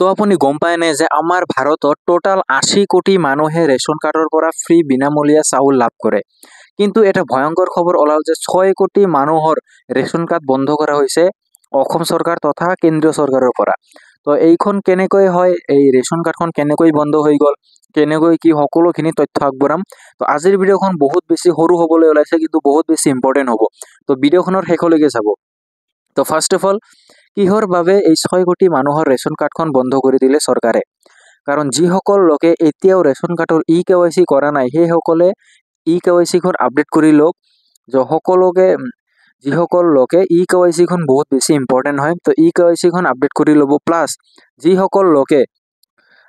তো আপুনি গম পায় নে যে আমাৰ ভাৰতত টোটাল 80 কোটি মানুহে ৰেচন কাৰ্ডৰ পৰা ফ্ৰী বিনামূলীয়া চাউল লাভ কৰে। কিন্তু এটা ভয়ংকৰ খবৰ ওলাল যে 6 কোটি মানুহৰ ৰেচন কাৰ্ড বন্ধ কৰা হৈছে অসম চৰকাৰ তথা কেন্দ্ৰীয় চৰকাৰৰ পৰা। তো এইখন কেনেকৈ হয়, এই ৰেচন কাৰ্ডখন কেনেকৈ বন্ধ হৈ গ'ল, কেনেকৈ কি সকলোখিনি তথ্য আগবঢ়াম। তো আজিৰ ভিডিঅ'খন বহুত বেছি সৰু হ'বলৈ ওলাইছে, কিন্তু বহুত বেছি ইম্পৰ্টেণ্ট হ'ব। তো ভিডিঅ'খনৰ শেষলৈকে চাব। তো ফাৰ্ষ্ট অফ অল, কিহৰ বাবে এই 6 কোটি মানুহৰ ৰেচন কাৰ্ডখন বন্ধ কৰি দিলে চৰকাৰে? কাৰণ যিসকল লোকে এতিয়াও ৰেচন কাৰ্ডৰ KYC কৰা নাই, সেইসকলে KYC খন আপডেট কৰি লওক। যিসকল লোকে KYC খন বহুত বেছি ইম্পৰ্টেণ্ট হয়, তো KYC খন আপডেট কৰি ল'ব। প্লাছ যিসকল লোকে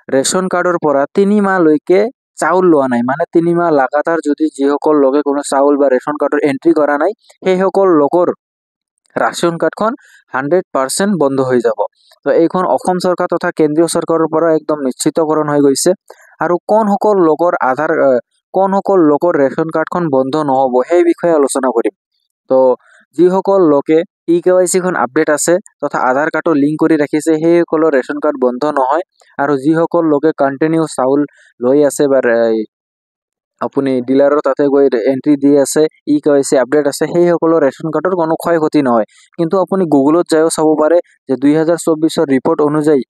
ৰেচন কাৰ্ডৰ পৰা 3 মাহলৈকে চাউল লোৱা নাই, মানে 3 মাহ লাগাতাৰ যদি যিসকল লোকে কোনো চাউল বা ৰেচন কাৰ্ডৰ এন্ট্ৰি কৰা নাই, সেইসকল লোকৰ ৰেচন কাৰ্ডখন 100% বন্ধ হৈ যাব। তো এইখন অসম চৰকাৰ তথা কেন্দ্ৰীয় চৰকাৰৰ পৰা একদম নিশ্চিতকৰণ হৈ গৈছে। আৰু কোন সকল লোকৰ ৰেচন কাৰ্ডখন বন্ধ নহ'ব, সেই বিষয়ে আলোচনা কৰিম। তো যিসকল লোকে KYC খন আপডেট আছে তথা আধাৰ কাৰ্ডৰ লিংক কৰি ৰাখিছে, সেইসকলৰ ৰেচন কাৰ্ড বন্ধ নহয়। আৰু যিসকল লোকে কণ্টিনিউ চাউল লৈ আছে বা আপুনি ডিলাৰৰ তাতে গৈ এন্ট্ৰি দি আছে, KYC আপডেট আছে, সেইসকলৰ ৰেচন কাৰ্ডৰ কোনো ক্ষয় ক্ষতি নহয়। কিন্তু আপুনি গুগলত যায়ও চাব পাৰে যে 2024 ৰিপৰ্ট অনুযায়ী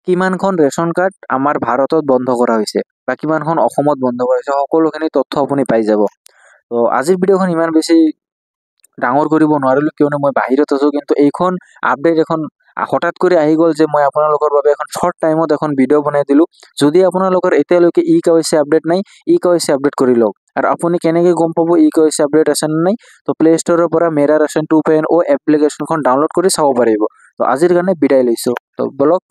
কিমানখন ৰেচন কাৰ্ড আমাৰ ভাৰতত বন্ধ কৰা হৈছে বা কিমানখন অসমত বন্ধ কৰা হৈছে, সকলোখিনি তথ্য আপুনি পাই যাব। তো আজিৰ ভিডিঅ'খন ইমান বেছি ডাঙৰ কৰিব নোৱাৰিলোঁ, কিয়নো মই বাহিৰত আছোঁ। কিন্তু এইখন আপডেট এখন হঠাৎ কৰি আহি গ'ল যে মই আপোনালোকৰ বাবে এখন শ্বৰ্ট টাইমত এখন ভিডিঅ' বনাই দিলোঁ। যদি আপোনালোকৰ এতিয়ালৈকে KYC আপডেট নাই, KYC আপডেট কৰি লওক। আৰু আপুনি কেনেকৈ গম পাব KYC আপডেট আছে নে নাই? তো প্লে ষ্টৰৰ পৰা মেৰা ৰেচন 2.0 এপ্লিকেশ্যনখন ডাউনলোড কৰি চাব পাৰিব। তো আজিৰ কাৰণে বিদায় লৈছোঁ। তো বলক